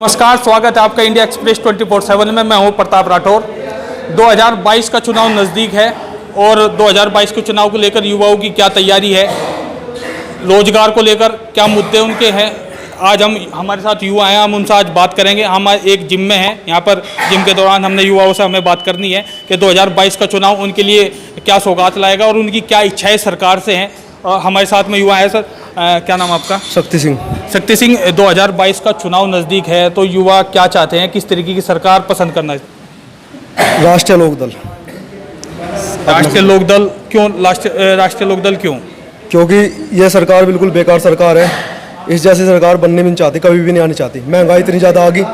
नमस्कार, स्वागत है आपका इंडिया एक्सप्रेस 24/7 में। मैं हूं प्रताप राठौर। 2022 का चुनाव नज़दीक है और 2022 के चुनाव को लेकर युवाओं की क्या तैयारी है, रोजगार को लेकर क्या मुद्दे उनके हैं। आज हमारे साथ युवा हैं, हम उनसे आज बात करेंगे। हम एक जिम में हैं, यहाँ पर जिम के दौरान हमने युवाओं से हमें बात करनी है कि 2022 का चुनाव उनके लिए क्या सौगात लाएगा और उनकी क्या इच्छाएँ सरकार से हैं। हमारे साथ में युवा है। सर, क्या नाम आपका? शक्ति सिंह। शक्ति सिंह, 2022 का चुनाव नज़दीक है तो युवा क्या चाहते हैं, किस तरीके की सरकार पसंद करना है? राष्ट्रीय लोकदल। राष्ट्रीय लोकदल क्यों? राष्ट्रीय लोकदल क्यों? क्योंकि यह सरकार बिल्कुल बेकार सरकार है। इस जैसी सरकार बनने भी नहीं चाहती, कभी भी नहीं आनी चाहती। महंगाई इतनी ज़्यादा आ गई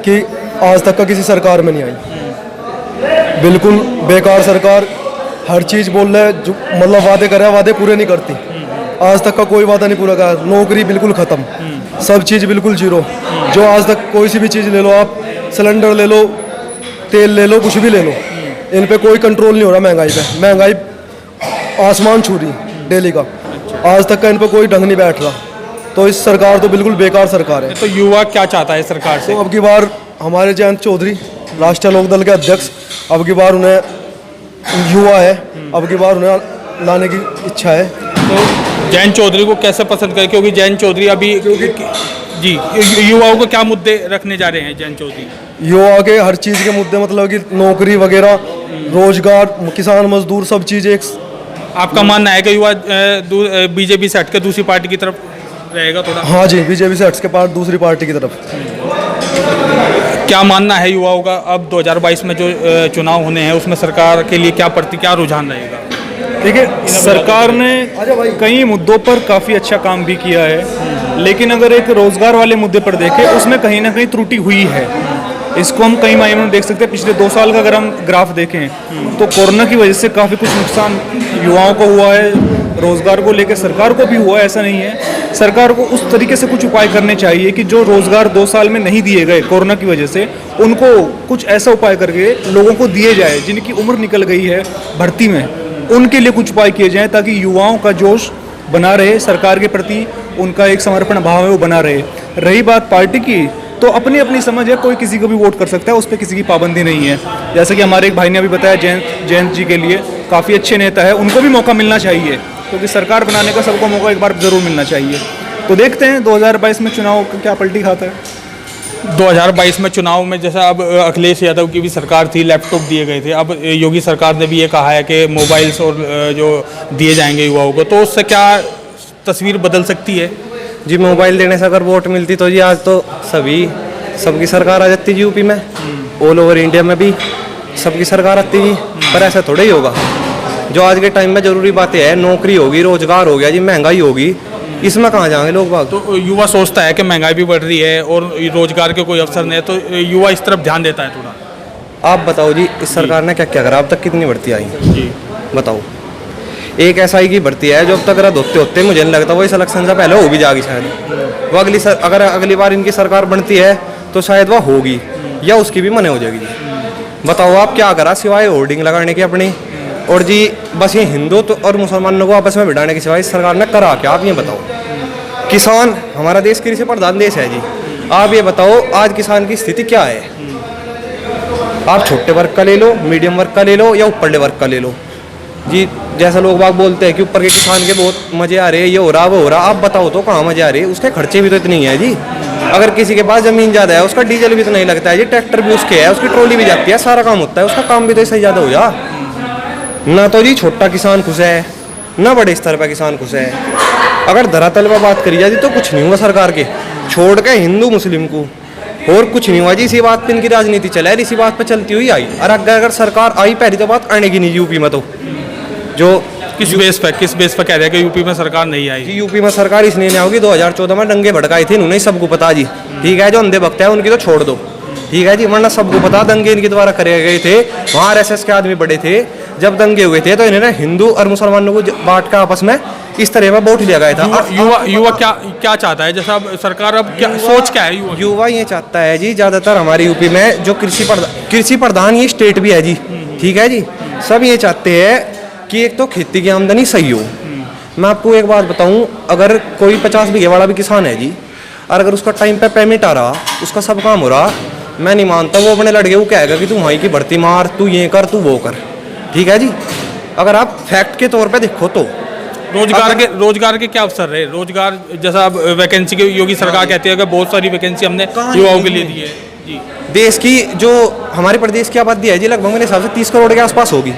कि आज तक का किसी सरकार में नहीं आई। बिल्कुल बेकार सरकार, हर चीज़ बोल रहे जो मतलब वादे करे, वादे पूरे नहीं करती। आज तक का कोई वादा नहीं पूरा करा। नौकरी बिल्कुल ख़त्म, सब चीज़ बिल्कुल जीरो। जो आज तक कोई सी भी चीज़ ले लो, आप सिलेंडर ले लो, तेल ले लो, कुछ भी ले लो, इन पे कोई कंट्रोल नहीं हो रहा। महंगाई पे महंगाई आसमान छू रही डेली का। आज तक का इन पे कोई ढंग नहीं बैठ रहा। तो इस सरकार तो बिल्कुल बेकार सरकार है। तो युवा क्या चाहता है सरकार से? तो अब की बार हमारे जयंत चौधरी राष्ट्रीय लोकदल के अध्यक्ष, अब की बार उन्हें युवा है, अब की बार उन्हें लाने की इच्छा है। तो जयंत चौधरी को कैसे पसंद करें? क्योंकि जयंत चौधरी अभी जी युवाओं को क्या मुद्दे रखने जा रहे हैं जयंत चौधरी? युवा के हर चीज़ के मुद्दे, मतलब कि नौकरी वगैरह, रोजगार, किसान मजदूर, सब चीज़ एक। आपका मानना है कि युवा बीजेपी से हटकर दूसरी पार्टी की तरफ रहेगा थोड़ा? हाँ जी, बीजेपी से हट के पार्ट दूसरी पार्टी की तरफ। क्या मानना है युवाओं का? अब 2022 में जो चुनाव होने हैं उसमें सरकार के लिए क्या रुझान रहेगा? देखिए, सरकार ने कई मुद्दों पर काफ़ी अच्छा काम भी किया है, लेकिन अगर एक रोज़गार वाले मुद्दे पर देखें, उसमें कहीं ना कहीं त्रुटि हुई है। इसको हम कई मायनों में देख सकते हैं। पिछले 2 साल का अगर हम ग्राफ देखें तो कोरोना की वजह से काफ़ी कुछ नुकसान युवाओं को हुआ है, रोज़गार को लेकर सरकार को भी हुआ है। ऐसा नहीं है, सरकार को उस तरीके से कुछ उपाय करने चाहिए कि जो रोज़गार 2 साल में नहीं दिए गए कोरोना की वजह से, उनको कुछ ऐसा उपाय करके लोगों को दिए जाए। जिनकी उम्र निकल गई है भर्ती में, उनके लिए कुछ उपाय किए जाएं ताकि युवाओं का जोश बना रहे, सरकार के प्रति उनका एक समर्पण भाव है वो बना रहे। रही बात पार्टी की, तो अपनी अपनी समझ है, कोई किसी को भी वोट कर सकता है, उस पर किसी की पाबंदी नहीं है। जैसे कि हमारे एक भाई ने अभी बताया, जयंत जी के लिए काफ़ी अच्छे नेता है, उनको भी मौका मिलना चाहिए, क्योंकि सरकार बनाने का सबको मौका एक बार ज़रूर मिलना चाहिए। तो देखते हैं 2022 में चुनाव का क्या पलटी खाता है। 2022 में चुनाव में जैसा अब अखिलेश यादव की भी सरकार थी, लैपटॉप दिए गए थे। अब योगी सरकार ने भी ये कहा है कि मोबाइल्स और जो दिए जाएंगे युवाओं को, तो उससे क्या तस्वीर बदल सकती है? जी, मोबाइल देने से अगर वोट मिलती तो जी आज तो सबकी सरकार आ जाती जी। यूपी में, ऑल ओवर इंडिया में भी सबकी सरकार आती जी। पर ऐसा थोड़ा ही होगा। जो आज के टाइम में ज़रूरी बातें हैं, नौकरी होगी, रोजगार हो गया जी, महंगाई होगी, इसमें कहाँ जाएंगे लोग बाग? तो युवा सोचता है कि महंगाई भी बढ़ रही है और रोजगार के कोई अवसर नहीं है, तो युवा इस तरफ ध्यान देता है थोड़ा। आप बताओ जी, इस सरकार ने क्या क्या करा? अब तक कितनी भर्ती आई जी बताओ। एक SI की भर्ती है जो अब तक रद्द होते मुझे नहीं लगता वो इस इलेक्शन से पहले हो भी जाएगी शायद। वो अगर अगली बार इनकी सरकार बनती है तो शायद वह होगी या उसकी भी मने हो जाएगी जी। बताओ आप क्या करा सिवाय होर्डिंग लगाने की अपनी, और जी बस ये हिंदू तो और मुसलमानों को आपस में भिड़ाने के सिवाय इस सरकार ने करा क्या? आप ये बताओ। किसान, हमारा देश कृषि प्रधान देश है जी। आप ये बताओ आज किसान की स्थिति क्या है? आप छोटे वर्ग का ले लो, मीडियम वर्ग का ले लो या ऊपरले वर्ग का ले लो जी। जैसा लोग बाग बोलते हैं कि ऊपर के किसान के बहुत मजे आ रहे हैं, ये हो रहा वो हो रहा, आप बताओ तो कहाँ मजे आ रहे हैं? उसके खर्चे भी तो इतने ही है जी। अगर किसी के पास ज़मीन ज़्यादा है, उसका डीजल भी तो नहीं लगता है जी, ट्रैक्टर भी उसके है, उसकी ट्रॉली भी जाती है, सारा काम होता है, उसका काम भी तो इससे ज़्यादा हो जा। ना तो जी छोटा किसान खुश है, ना बड़े स्तर पर किसान खुश है। अगर धरातल पर बात करी जाती तो कुछ नहीं हुआ सरकार के, छोड़ के हिंदू मुस्लिम को, और कुछ नहीं हुआ जी। इसी बात पर इनकी राजनीति चला है, इसी बात पर चलती हुई आई। और अगर सरकार आई पहली तो बात आने की नहीं यूपी में। तो जो किस बेस पर कह रहे हैं कि यूपी में सरकार नहीं आई? जी, यूपी में सरकार इसलिए नहीं होगी, 2014 में दंगे भड़काए थे इन्होंने, सबको पता जी। ठीक है, जो अंधे भक्त है उनकी तो छोड़ दो, ठीक है जी, वरना सबको पता दंगे इनके द्वारा करे गए थे। वहाँ RSS के आदमी बड़े थे, जब दंगे हुए थे तो इन्होंने हिंदू और मुसलमानों को बांट कर आपस में इस तरह में वोट लिया गया था। युवा क्या चाहता है? जैसा अब सरकार अब क्या सोच क्या है? युवा ये चाहता है जी, ज़्यादातर हमारे यूपी में जो कृषि प्रधान ये स्टेट भी है जी, ठीक है जी, सब ये चाहते हैं कि एक तो खेती की आमदनी सही हो। मैं आपको एक बात बताऊं, अगर कोई 50 बीघे वाला भी किसान है जी, और अगर उसका टाइम पे पेमेंट आ रहा, उसका सब काम हो रहा, मैं नहीं मानता वो अपने लड़के को कहेगा कि तू वहीं की भर्ती मार, तू ये कर, तू वो कर। ठीक है जी, अगर आप फैक्ट के तौर पे देखो तो रोजगार के क्या अवसर रहे? रोजगार जैसा अब वैकेंसी की योगी सरकार कहती है कि बहुत सारी वैकेंसी हमने युवाओं के लिए दी है जी। देश की जो हमारे प्रदेश की आबादी है जी लगभग मेरे हिसाब से 30 करोड़ के आसपास होगी।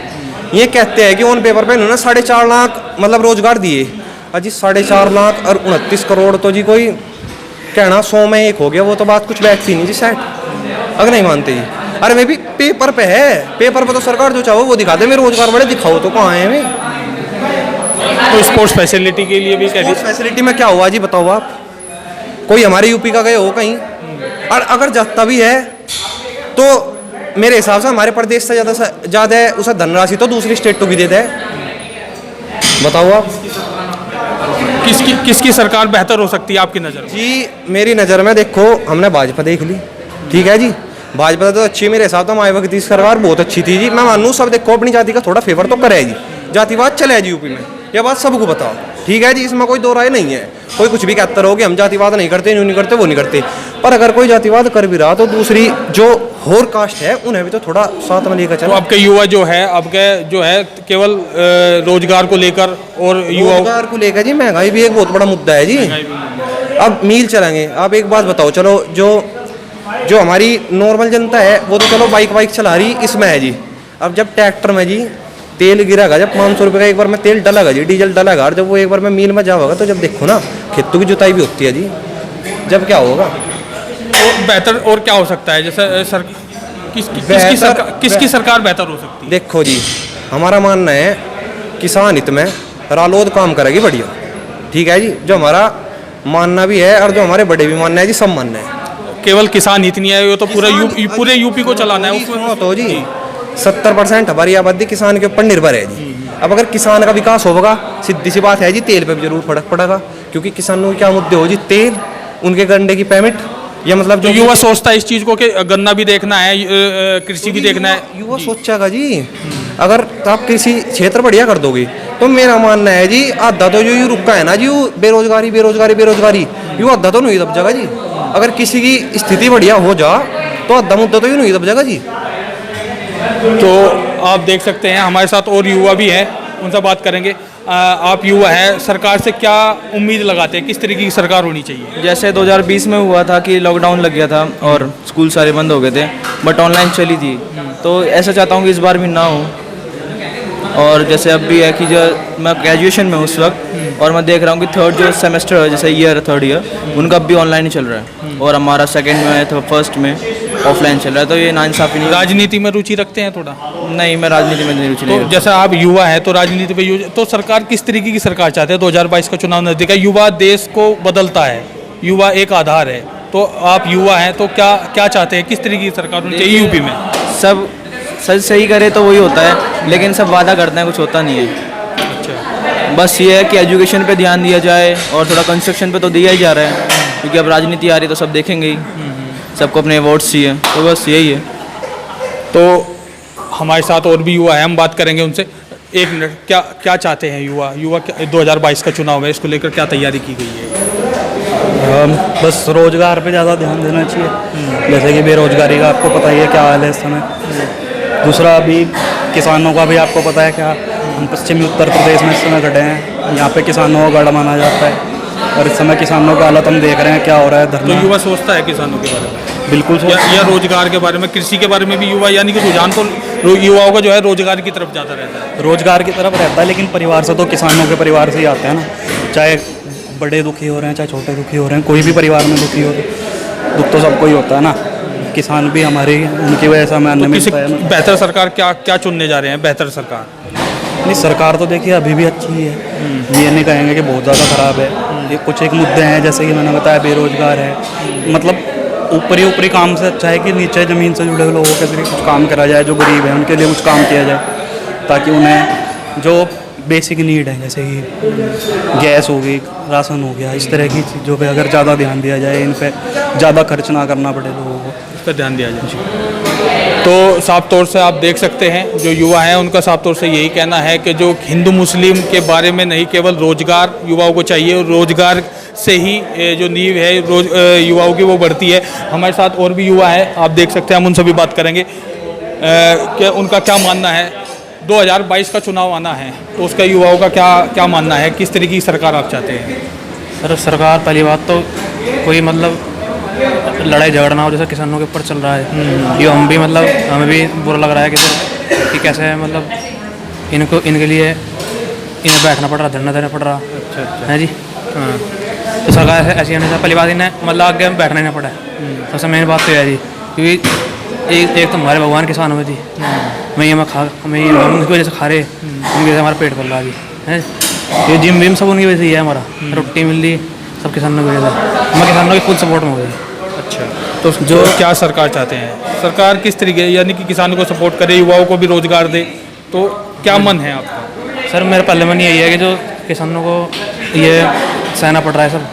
ये कहते हैं कि ऑन पेपर पे इन्होंने 4.5 लाख मतलब रोजगार दिए। अजी 4.5 लाख और 29 करोड़ तो जी कोई कहना 100 में 1 हो गया, वो तो बात कुछ बैठती नहीं जी शायद, अगर नहीं मानते जी। अरे मैं भी पेपर पे है, पेपर पे तो सरकार जो चाहो वो दिखा दे, मेरे रोजगार बड़े दिखाओ तो कहाँ है मैं। तो स्पोर्ट्स फैसिलिटी के लिए भी स्पोर्ट्स फैसिलिटी में क्या हुआ जी बताओ आप? कोई हमारे यूपी का गए हो कहीं? और अगर जाता भी है तो मेरे हिसाब से हमारे प्रदेश से ज़्यादा उसे धनराशि तो दूसरी स्टेट को भी देता है। बताओ आप किसकी सरकार बेहतर हो सकती है आपकी नज़र में? जी मेरी नज़र में देखो, हमने भाजपा देख ली, ठीक है जी, भाजपा तो अच्छी मेरे हिसाब से मायावती की सरकार बहुत अच्छी थी जी। मैं मानूँ सब देखो अपनी जाति का थोड़ा फेवर तो करे जी, जातिवाद चले जी यूपी में, यह बात सबको बताओ, ठीक है जी, इसमें कोई दो राय नहीं है। कोई कुछ भी कहता रहो कि हम जातिवाद नहीं करते, यूँ नहीं करते, वो नहीं करते, पर अगर कोई जातिवाद कर भी रहा तो दूसरी जो होर कास्ट है उन्हें भी तो थोड़ा साथ में लेकर चलो। तो आपके युवा जो है केवल रोजगार को लेकर और रोजगार को लेकर जी महंगाई भी एक बहुत बड़ा मुद्दा है जी। अब मील चलाएंगे, आप एक बात बताओ, चलो जो हमारी नॉर्मल जनता है वो तो चलो बाइक चला रही इसमें है जी। अब जब ट्रैक्टर में जी तेल गिरागा, जब 500 रुपये का एक बार में तेल डलागा जी, डीजल डलागा, और जब वो एक बार में मील में जाओगा तो जब देखो ना खेतों की जुताई भी होती है जी, जब क्या होगा? तो बेहतर और क्या हो सकता है? जैसे किसकी सरकार बेहतर हो सकती है? देखो जी हमारा मानना है किसान हित में रालोद काम करेगी बढ़िया, ठीक है जी, जो हमारा मानना भी है और जो हमारे बड़े भी मानना है जी, सब मानना है। केवल किसान हित नहीं है, वो तो पूरे यूपी को चलाना है उसमें तो जी 70% हमारी आबादी किसान के ऊपर निर्भर है जी। अब अगर किसान का विकास होगा, सीधी सी बात है जी, तेल पे भी जरूर फर्क पड़ेगा, क्योंकि किसानों के क्या मुद्दे हो जी, तेल, उनके गन्ने की पेमेंट, या मतलब जो युवा सोचता है इस चीज को कि गन्ना भी देखना है, कृषि भी देखना है, युवा सोचेगा जी। अगर आप कृषि क्षेत्र बढ़िया कर दोगे तो मेरा मानना है जी आधा तो जो रुका है ना जी, बेरोजगारी यू आधा तो नहीं दब जाएगा जी। अगर किसी की स्थिति बढ़िया हो जा तो आधा मुद्दा तो यूँ नहीं दब जाएगा जी। तो आप देख सकते हैं हमारे साथ और युवा भी हैं, उनसे बात करेंगे। आप युवा हैं, सरकार से क्या उम्मीद लगाते हैं, किस तरीके की सरकार होनी चाहिए? जैसे 2020 में हुआ था कि लॉकडाउन लग गया था और स्कूल सारे बंद हो गए थे, बट ऑनलाइन चली थी, तो ऐसा चाहता हूँ कि इस बार भी ना हो। और जैसे अब भी है कि जो मैं ग्रेजुएशन में हूँ उस वक्त, और मैं देख रहा हूँ कि थर्ड जो सेमेस्टर है, जैसे थर्ड ईयर, उनका भी ऑनलाइन ही चल रहा है, और हमारा सेकंड में तो फर्स्ट में ऑफलाइन चल रहा है, तो ये नाइंसाफी नहीं। राजनीति में रुचि रखते हैं थोड़ा? नहीं, मैं राजनीति में नहीं रुचि नहीं तो जैसा आप युवा हैं तो राजनीति में तो सरकार किस तरीके की सरकार चाहते हैं? 2022 का चुनाव नजदीक है, युवा देश को बदलता है, युवा एक आधार है, तो आप युवा हैं तो क्या चाहते हैं, किस तरीके की सरकार होनी चाहिए यूपी में? सब सही करे तो वही होता है, लेकिन सब वादा करते हैं, कुछ होता नहीं है। अच्छा, बस ये है कि एजुकेशन पे ध्यान दिया जाए, और थोड़ा कंस्ट्रक्शन पे तो दिया ही जा रहा है, क्योंकि अब राजनीति आ रही तो सब देखेंगे ही, सबको अपने वोट्स चाहिए, तो बस यही है। तो हमारे साथ और भी युवा हैं, हम बात करेंगे उनसे। एक मिनट, क्या चाहते हैं युवा 2022 का चुनाव है, इसको लेकर क्या तैयारी की गई है? बस रोजगार पे ज़्यादा ध्यान देना चाहिए, जैसे कि बेरोजगारी का आपको पता ही है क्या हाल है इस समय। दूसरा अभी किसानों का भी आपको पता है क्या, हम पश्चिमी उत्तर प्रदेश में इस समय खड़े हैं, यहाँ पे किसानों का गढ़ माना जाता है, और इस समय किसानों का हालत हम देख रहे हैं क्या हो रहा है। तो धरना युवा सोचता है किसानों के बारे में, बिल्कुल या रोजगार के बारे में, कृषि के बारे में भी युवा, यानी कि रुझान तो युवाओं का जो है रोजगार की तरफ ज़्यादा रहता है। रोजगार की तरफ रहता है, लेकिन परिवार से तो किसानों के परिवार से ही आते हैं ना, चाहे बड़े दुखी हो रहे हैं चाहे छोटे दुखी हो रहे हैं, कोई भी परिवार में दुखी हो, दुख तो सबको ही होता है ना, किसान भी हमारे, उनकी वजह से हमें अन्न मिलता है ना। बेहतर सरकार क्या चुनने जा रहे हैं? बेहतर सरकार नहीं, सरकार तो देखिए अभी भी अच्छी ही है, ये नहीं कहेंगे कि बहुत ज़्यादा ख़राब है। ये कुछ एक मुद्दे हैं, जैसे कि मैंने बताया बेरोजगार है, मतलब ऊपरी काम से अच्छा है कि नीचे ज़मीन से जुड़े लोगों के जरिए कुछ काम करा जाए, जो गरीब है उनके लिए कुछ काम किया जाए, ताकि उन्हें जो बेसिक नीड है, जैसे कि गैस हो गई, राशन हो गया, इस तरह की चीज़ों पे अगर ज़्यादा ध्यान दिया जाए, इन पे ज़्यादा खर्च ना करना पड़े लोगों को, इस पर ध्यान दिया जाए। तो साफ तौर से आप देख सकते हैं जो युवा हैं उनका साफ तौर से यही कहना है कि जो हिंदू मुस्लिम के बारे में नहीं, केवल रोजगार युवाओं को चाहिए, और रोजगार से ही जो नींव है रोज युवाओं की वो बढ़ती है। हमारे साथ और भी युवा है, आप देख सकते हैं, हम उनसे भी बात करेंगे कि उनका क्या मानना है। 2022 का चुनाव आना है तो उसका युवाओं का क्या मानना है, किस तरीके की सरकार आप चाहते हैं? सर सरकार पहली बात तो कोई मतलब लड़ाई झगड़ा ना हो जैसा किसानों के ऊपर चल रहा है। ये हम भी मतलब हमें भी बुरा लग रहा है कि कैसे है मतलब इनके लिए इन्हें बैठना पड़ रहा, धरना देना पड़ रहा है जी। तो सरकार ऐसी होने से पहली बात इन्हें मतलब आगे बैठना ही ना पड़ा है। सबसे मेन बात तो यह है जी, क्योंकि एक तो हमारे भगवान किसान हुए थी, हम उनकी वजह से खा रहे, उनकी वजह से हमारा पेट पल रहा अभी है। ये जिम विम सब उनकी वजह से ही है, हमारा रोटी मिल रही सब किसानों की वजह से। मैं किसानों की फुल सपोर्ट में हो गई। अच्छा, तो जो क्या सरकार चाहते हैं, सरकार किस तरीके यानी कि किसानों को सपोर्ट करे, युवाओं को भी रोजगार दे, तो क्या मन है आपका? सर मेरा पहले मन यही है कि जो किसानों को ये सहना पड़ रहा है सब,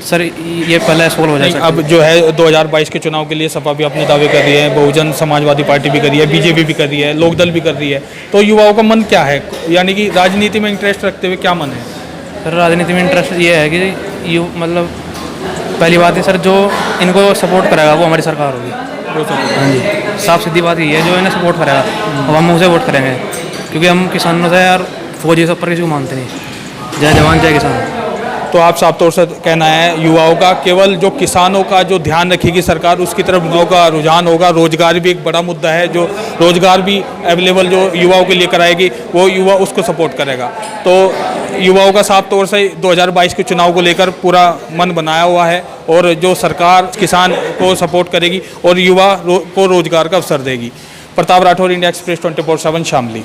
सर ये पहले सोल्व हो जाए। अब जो है 2022 के चुनाव के लिए सपा भी अपने दावे कर रही है, बहुजन समाजवादी पार्टी भी कर रही है, बीजेपी भी कर रही है, लोकदल भी कर रही है, तो युवाओं का मन क्या है, यानी कि राजनीति में इंटरेस्ट रखते हुए क्या मन है? सर राजनीति में इंटरेस्ट ये है कि मतलब पहली बात है सर, जो इनको सपोर्ट करेगा वो हमारी सरकार होगी। हाँ जी, साफ सीधी बात यही है, जो इन्हें सपोर्ट करेगा अब हम उसे वोट करेंगे, क्योंकि हम किसानों से यार फौजी से ऊपर किसी को मानते नहीं। जय जवान जय किसान। तो आप साफ तौर से कहना है युवाओं का केवल जो किसानों का जो ध्यान रखेगी सरकार, उसकी तरफ युवाओं का रुझान होगा। रोजगार भी एक बड़ा मुद्दा है, जो रोजगार भी अवेलेबल जो युवाओं के लिए कराएगी वो युवा उसको सपोर्ट करेगा। तो युवाओं का साफ तौर से 2022 के चुनाव को लेकर पूरा मन बनाया हुआ है, और जो सरकार किसान को सपोर्ट करेगी और युवा को रोजगार का अवसर देगी। Pratap Rathore, India express 24/7 Shamli.